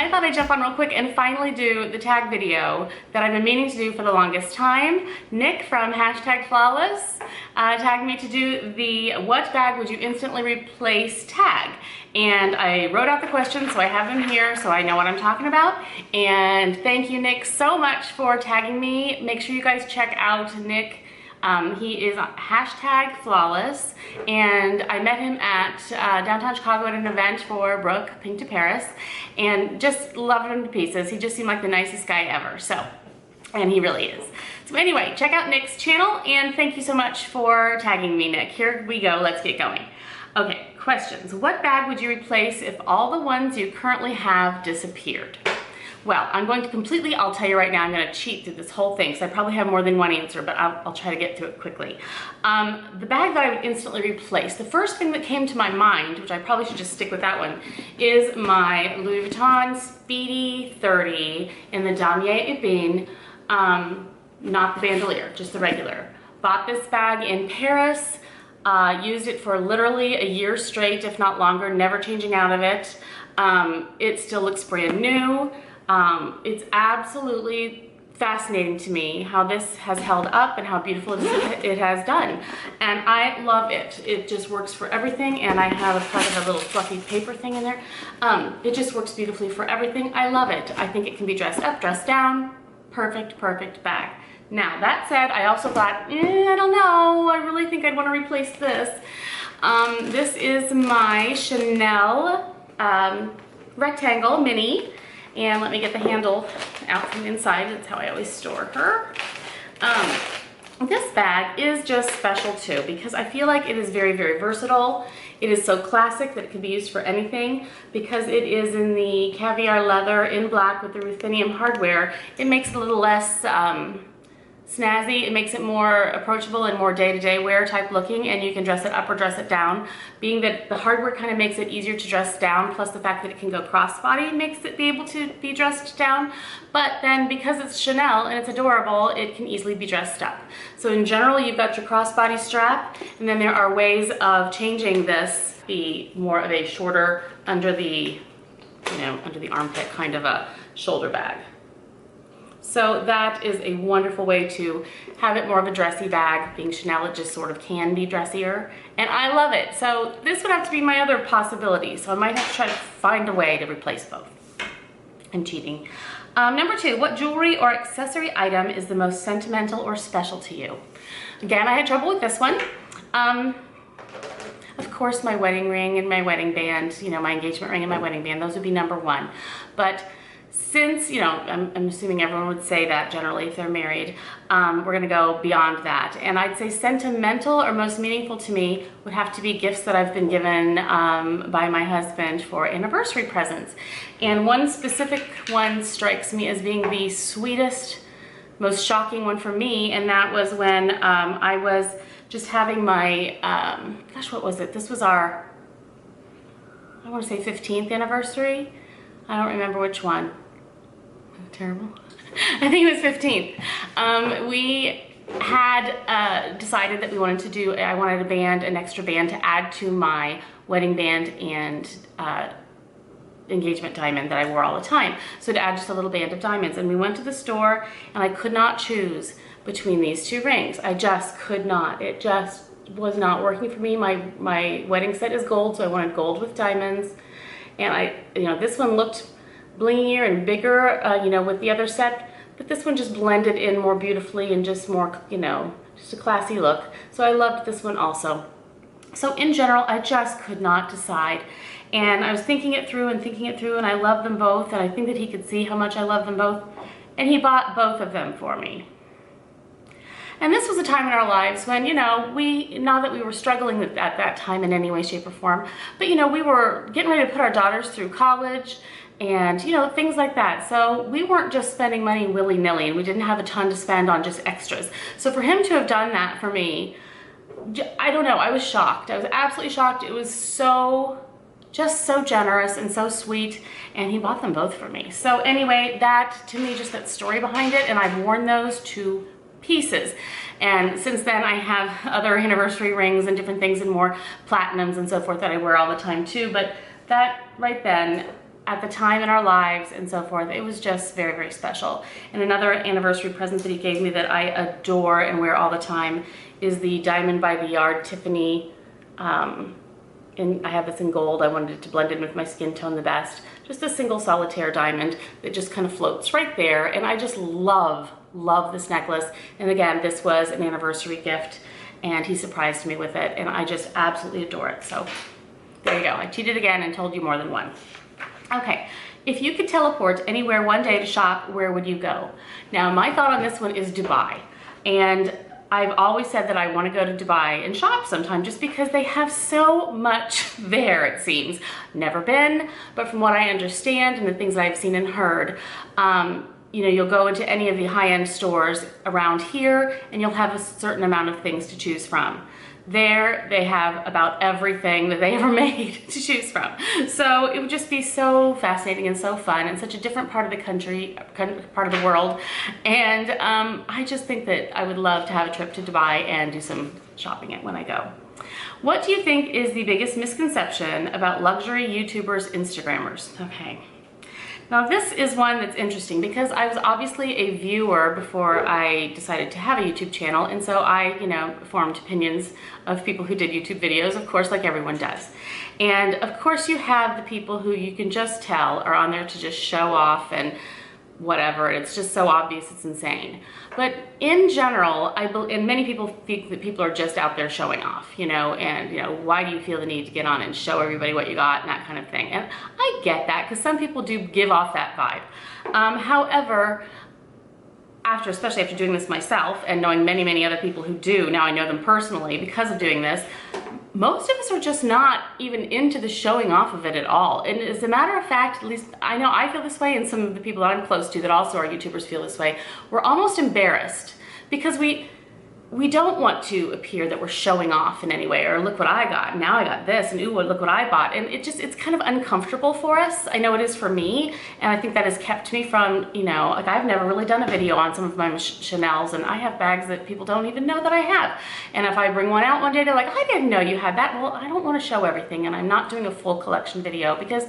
I thought I'd jump on real quick and finally do the tag video that I've been meaning to do for the longest time. Nick from #Flawless tagged me to do the what bag would you instantly replace tag. And I wrote out the questions, so I have them here so I know what I'm talking about. And thank you, Nick, so much for tagging me. Make sure you guys check out Nick. He is #Flawless, and I met him at downtown Chicago at an event for Brooke, Pink to Paris, and just loved him to pieces. He just seemed like the nicest guy ever, so, and he really is. So anyway, check out Nick's channel, and thank you so much for tagging me, Nick. Here we go, let's get going. Okay, questions. What bag would you replace if all the ones you currently have disappeared? Well, I'm going to I'll tell you right now, I'm going to cheat through this whole thing, so I probably have more than one answer, but I'll try to get through it quickly. The bag that I would instantly replace, the first thing that came to my mind, which I probably should just stick with that one, is my Louboutin Speedy 30 in the Damier Ebene, not the bandolier, just the regular. Bought this bag in Paris, used it for literally a year straight, if not longer, never changing out of it. It still looks brand new. It's absolutely fascinating to me how this has held up and how beautiful it has done. And I love it. It just works for everything, and I have a part of a little fluffy paper thing in there. It just works beautifully for everything. I love it. I think it can be dressed up, dressed down. Perfect, perfect bag. Now, that said, I also thought, I don't know, I really think I'd want to replace this. This is my Chanel rectangle mini. And let me get the handle out from inside. That's how I always store her. This bag is just special too because I feel like it is very, very versatile. It is so classic that it can be used for anything. Because it is in the caviar leather in black with the ruthenium hardware, it makes it a little less snazzy. It makes it more approachable and more day-to-day wear type looking, and you can dress it up or dress it down. Being that the hardware kind of makes it easier to dress down, plus the fact that it can go crossbody makes it be able to be dressed down. But then because it's Chanel and it's adorable, it can easily be dressed up. So in general, you've got your crossbody strap, and then there are ways of changing this to be more of a shorter under the, under the armpit kind of a shoulder bag. So that is a wonderful way to have it more of a dressy bag. Being Chanel, it just sort of can be dressier, and I love it. So this would have to be my other possibility, so I might have to try to find a way to replace both. I'm cheating. Number 2, what jewelry or accessory item is the most sentimental or special to you? Again, I had trouble with this one. Of course, my wedding ring and my wedding band, my engagement ring and my wedding band, those would be number 1. But since, I'm assuming everyone would say that generally if they're married, we're gonna go beyond that. And I'd say sentimental or most meaningful to me would have to be gifts that I've been given by my husband for anniversary presents. And one specific one strikes me as being the sweetest, most shocking one for me, and that was when I was just having my, gosh, what was it? This was our, I wanna say 15th anniversary. I don't remember which one. Terrible. I think it was 15th. We had decided that we wanted to do, I wanted a band, an extra band to add to my wedding band and engagement diamond that I wore all the time. So to add just a little band of diamonds. And we went to the store, and I could not choose between these 2 rings. I just could not. It just was not working for me. My wedding set is gold, so I wanted gold with diamonds. And this one looked blingier and bigger, with the other set, but this one just blended in more beautifully and just more, just a classy look. So I loved this one also. So in general, I just could not decide. And I was thinking it through, and I love them both, and I think that he could see how much I love them both, and he bought both of them for me. And this was a time in our lives when, not that we were struggling at that time in any way, shape, or form, but, we were getting ready to put our daughters through college and, things like that. So we weren't just spending money willy-nilly, and we didn't have a ton to spend on just extras. So for him to have done that for me, I don't know, I was shocked. I was absolutely shocked. It was just so generous and so sweet, and he bought them both for me. So anyway, that, to me, just that story behind it, and I've worn those to pieces. And since then, I have other anniversary rings and different things and more platinums and so forth that I wear all the time too. But that right then, at the time in our lives and so forth. It was just very, very special. And another anniversary present that he gave me that I adore and wear all the time is the Diamond by the Yard Tiffany. And I have this in gold. I wanted it to blend in with my skin tone the best. Just a single solitaire diamond that just kind of floats right there. And I just love this necklace. And again, this was an anniversary gift and he surprised me with it. And I just absolutely adore it. So there you go. I cheated again and told you more than one. Okay, if you could teleport anywhere one day to shop, where would you go? Now, my thought on this one is Dubai. And I've always said that I want to go to Dubai and shop sometime just because they have so much there, it seems. Never been, but from what I understand and the things I've seen and heard, you know, you'll go into any of the high-end stores around here and you'll have a certain amount of things to choose from. There, they have about everything that they ever made to choose from. So it would just be so fascinating and so fun and such a different part of the country, part of the world. And I just think that I would love to have a trip to Dubai and do some shopping when I go. What do you think is the biggest misconception about luxury YouTubers, Instagrammers? Okay. Now this is one that's interesting because I was obviously a viewer before I decided to have a YouTube channel, and so I, you know, formed opinions of people who did YouTube videos, of course, like everyone does. And of course you have the people who you can just tell are on there to just show off and whatever, it's just so obvious it's insane. But in general, and many people think that people are just out there showing off, you know, and you know, why do you feel the need to get on and show everybody what you got and that kind of thing. And I get that because some people do give off that vibe. However, especially after doing this myself and knowing many, many other people who do, now I know them personally because of doing this, most of us are just not even into the showing off of it at all. And as a matter of fact, at least I know I feel this way and some of the people that I'm close to that also are YouTubers feel this way. We're almost embarrassed because we don't want to appear that we're showing off in any way, or look what I got, now I got this, and ooh, look what I bought. And it's kind of uncomfortable for us. I know it is for me, and I think that has kept me from, you know, like I've never really done a video on some of my Chanels, and I have bags that people don't even know that I have. And if I bring one out one day, they're like, I didn't know you had that. Well, I don't want to show everything, and I'm not doing a full collection video because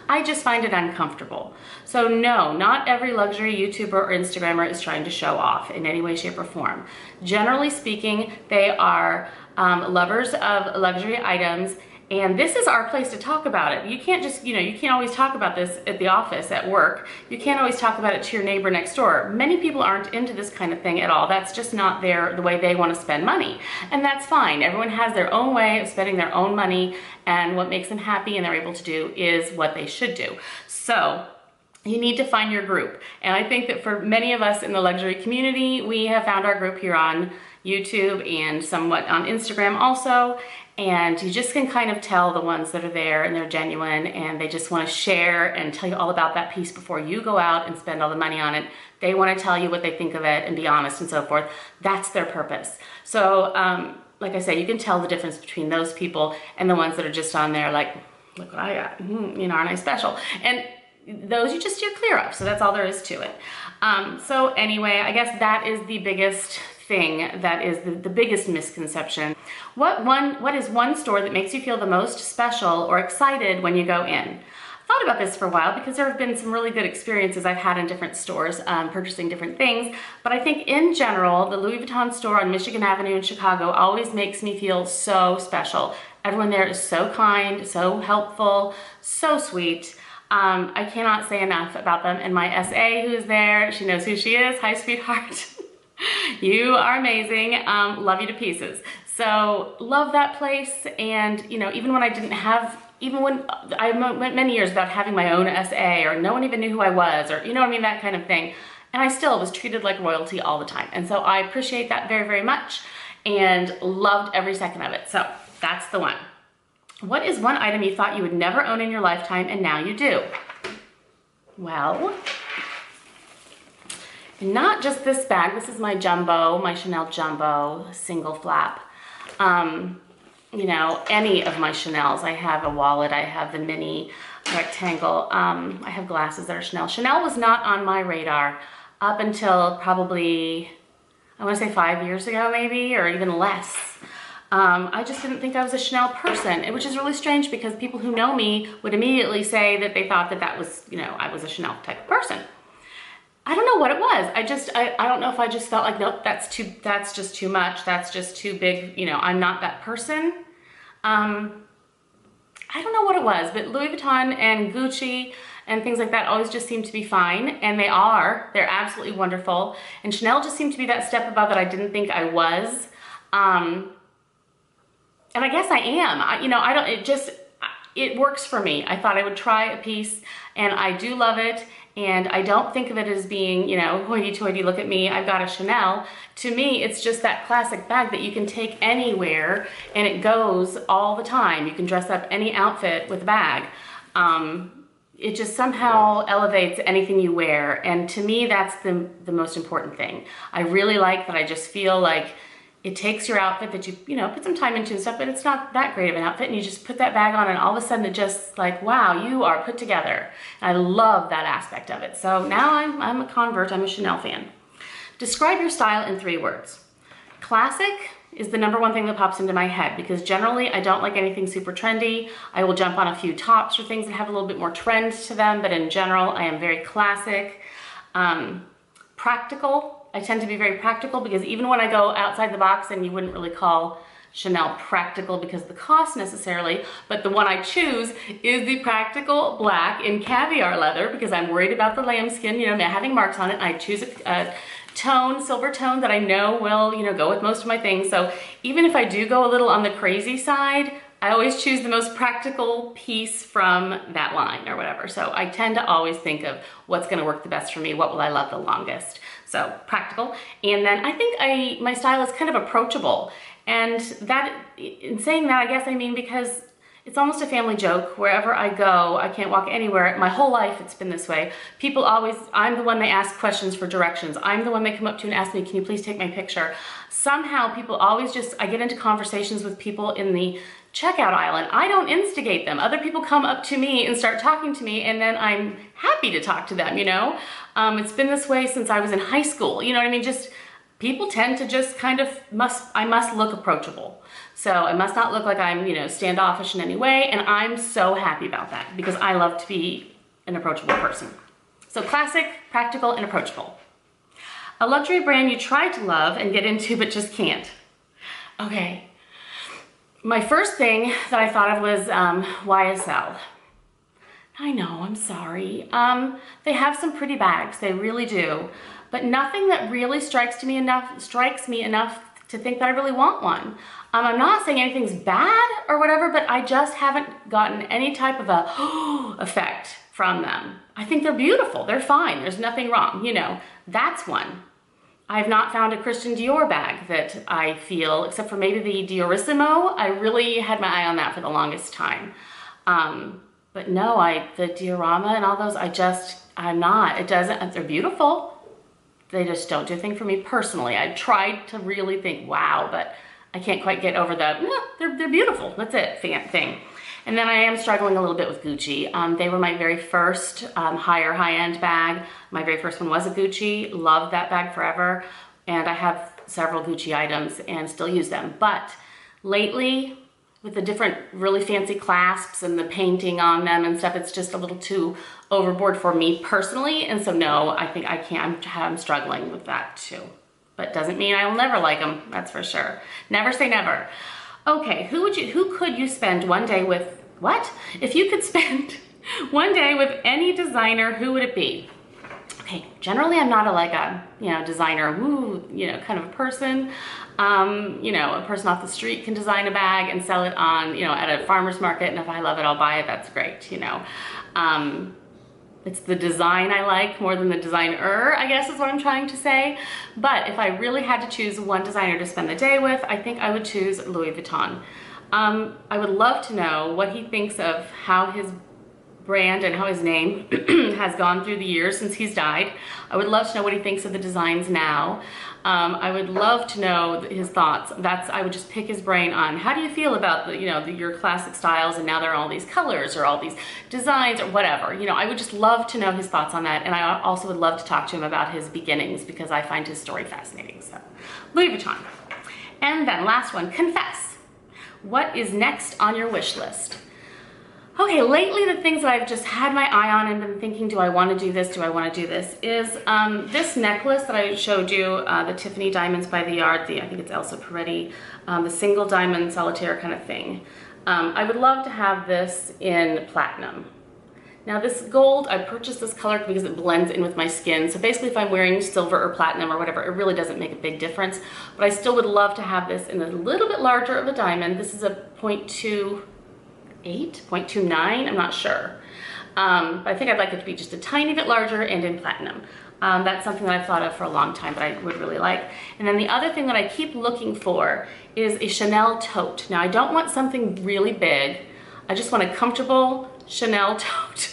I just find it uncomfortable. So no, not every luxury YouTuber or Instagrammer is trying to show off in any way, shape, or form. Generally speaking, they are lovers of luxury items, and this is our place to talk about it. You can't just, you know, you can't always talk about this at the office, at work. You can't always talk about it to your neighbor next door. Many people aren't into this kind of thing at all. That's just not the way they want to spend money. And that's fine. Everyone has their own way of spending their own money, and what makes them happy and they're able to do is what they should do. So you need to find your group. And I think that for many of us in the luxury community, we have found our group here on YouTube and somewhat on Instagram also. And you just can kind of tell the ones that are there and they're genuine and they just want to share and tell you all about that piece before you go out and spend all the money on it. They want to tell you what they think of it and be honest and so forth. That's their purpose. So like I say, you can tell the difference between those people and the ones that are just on there like, look what I got, you know, aren't I special? And those you just steer clear of, so that's all there is to it. So anyway, I guess that is the biggest thing, that is the biggest misconception. What is one store that makes you feel the most special or excited when you go in? I thought about this for a while because there have been some really good experiences I've had in different stores purchasing different things, but I think in general, the Louis Vuitton store on Michigan Avenue in Chicago always makes me feel so special. Everyone there is so kind, so helpful, so sweet. I cannot say enough about them, and my SA who's there, she knows who she is. Hi, sweetheart. You are amazing. Love you to pieces. So love that place, and you know, even when I didn't have, even when I went many years without having my own SA, or no one even knew who I was, or you know what I mean, that kind of thing, and I still was treated like royalty all the time. And so I appreciate that very, very much, and loved every second of it. So that's the one. What is one item you thought you would never own in your lifetime and now you do? Well, not just this bag. This is my jumbo, my Chanel jumbo single flap. You know, any of my Chanels. I have a wallet, I have the mini rectangle. I have glasses that are Chanel. Chanel was not on my radar up until probably, I want to say 5 years ago maybe, or even less. I just didn't think I was a Chanel person, which is really strange because people who know me would immediately say that they thought that was, I was a Chanel type of person. I don't know what it was. I don't know if I just felt like, nope, that's just too much. That's just too big. I'm not that person. I don't know what it was, but Louis Vuitton and Gucci and things like that always just seem to be fine. And they're absolutely wonderful. And Chanel just seemed to be that step above that I didn't think I was. And I guess I am. It works for me. I thought I would try a piece and I do love it. And I don't think of it as being, hoity-toity, look at me, I've got a Chanel. To me, it's just that classic bag that you can take anywhere and it goes all the time. You can dress up any outfit with a bag. It just somehow elevates anything you wear. And to me, that's the most important thing. I really like that I just feel like it takes your outfit that you put some time into and stuff, but it's not that great of an outfit, and you just put that bag on and all of a sudden it just like, wow, you are put together. And I love that aspect of it. So now I'm a convert, I'm a Chanel fan. Describe your style in 3 words. Classic is the #1 thing that pops into my head because generally I don't like anything super trendy. I will jump on a few tops or things that have a little bit more trend to them, but in general I am very classic. Practical. I tend to be very practical because even when I go outside the box, and you wouldn't really call Chanel practical because of the cost necessarily, but the one I choose is the practical black in caviar leather because I'm worried about the lambskin, having marks on it. And I choose a tone, silver tone that I know will, go with most of my things. So even if I do go a little on the crazy side, I always choose the most practical piece from that line or whatever. So I tend to always think of what's gonna work the best for me, what will I love the longest. So practical. And then I think my style is kind of approachable. And that, in saying that, I guess I mean because it's almost a family joke. Wherever I go, I can't walk anywhere. My whole life it's been this way. People always, I'm the one they ask questions for directions. I'm the one they come up to and ask me, can you please take my picture? Somehow people always I get into conversations with people in the checkout aisle and I don't instigate them. Other people come up to me and start talking to me and then I'm happy to talk to them, It's been this way since I was in high school, you know what I mean? Just people tend to just kind of I must look approachable. So I must not look like I'm, standoffish in any way. And I'm so happy about that because I love to be an approachable person. So classic, practical, and approachable. A luxury brand you try to love and get into but just can't. Okay. My first thing that I thought of was YSL. I know, I'm sorry. They have some pretty bags, they really do. But nothing that really strikes me enough to think that I really want one. I'm not saying anything's bad or whatever, but I just haven't gotten any type of a effect from them. I think they're beautiful, they're fine, there's nothing wrong, that's one. I've not found a Christian Dior bag that I feel, except for maybe the Diorissimo. I really had my eye on that for the longest time. But no, the Diorama and all those, I'm not. They're beautiful. They just don't do a thing for me personally. I tried to really think, wow, but I can't quite get over they're beautiful. That's it thing. And then I am struggling a little bit with Gucci. They were my very first high-end bag. My very first one was a Gucci. Loved that bag forever. And I have several Gucci items and still use them. But lately, with the different really fancy clasps and the painting on them and stuff, it's just a little too overboard for me personally. And so no, I think I can't. I'm struggling with that too. But doesn't mean I will never like them, that's for sure. Never say never. Okay, who could you spend one day with? What? If you could spend one day with any designer, who would it be? Okay, generally I'm not a designer, kind of a person. A person off the street can design a bag and sell it on, at a farmer's market, and if I love it, I'll buy it, that's great, It's the design I like more than the designer, I guess is what I'm trying to say. But if I really had to choose one designer to spend the day with, I think I would choose Louis Vuitton. I would love to know what he thinks of how his brand and how his name has gone through the years since he's died. I would love to know what he thinks of the designs now. I would love to know his thoughts. I would just pick his brain on how do you feel about your classic styles and now there are all these colors or all these designs or whatever. I would just love to know his thoughts on that, and I also would love to talk to him about his beginnings because I find his story fascinating. So, Louis Vuitton. And then last one, confess. what is next on your wish list? Okay, lately the things that I've just had my eye on and been thinking, do I want to do this, do I want to do this, is this necklace that I showed you, the Tiffany Diamonds by the Yard, I think it's Elsa Peretti, the single diamond solitaire kind of thing. I would love to have this in platinum. Now this gold, I purchased this color because it blends in with my skin. So basically if I'm wearing silver or platinum or whatever, it really doesn't make a big difference. But I still would love to have this in a little bit larger of a diamond. This is a 0.28, 0.29, I'm not sure. But I think I'd like it to be just a tiny bit larger and in platinum. That's something that I've thought of for a long time, but I would really like. And then the other thing that I keep looking for is a Chanel tote. Now I don't want something really big. I just want a comfortable Chanel tote.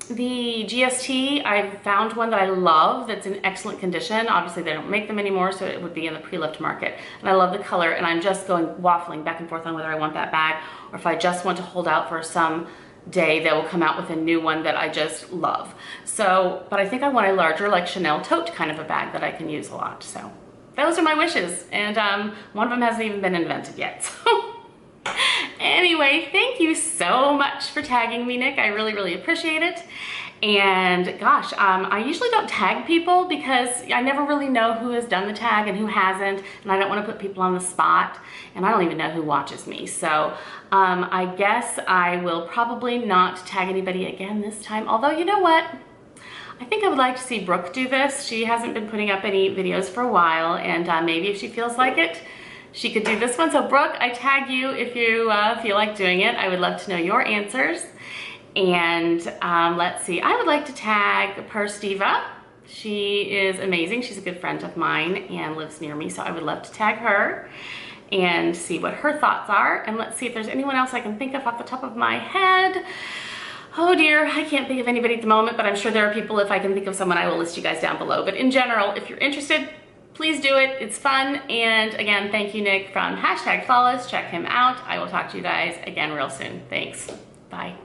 The GST, I found one that I love that's in excellent condition. Obviously they don't make them anymore, so it would be in the pre-loved market. And I love the color, and I'm just waffling back and forth on whether I want that bag or if I just want to hold out for some day they will come out with a new one that I just love. So, but I think I want a larger, like Chanel tote kind of a bag that I can use a lot. So those are my wishes, and one of them hasn't even been invented yet. So anyway, thank you so much for tagging me, Nick. I really, really appreciate it. And gosh, I usually don't tag people because I never really know who has done the tag and who hasn't, and I don't want to put people on the spot, and I don't even know who watches me. So I guess I will probably not tag anybody again this time. Although, you know what? I think I would like to see Brooke do this. She hasn't been putting up any videos for a while, and maybe if she feels like it, she could do this one. So Brooke, I tag you if you feel like doing it. I would love to know your answers. And let's see, I would like to tag Purse Diva. She is amazing. She's a good friend of mine and lives near me, so I would love to tag her and see what her thoughts are. And let's see if there's anyone else I can think of off the top of my head. Oh dear, I can't think of anybody at the moment, but I'm sure there are people. If I can think of someone, I will list you guys down below. But in general, if you're interested, please do it. It's fun. And again, thank you, Nick from #Flawless. Check him out. I will talk to you guys again real soon. Thanks. Bye.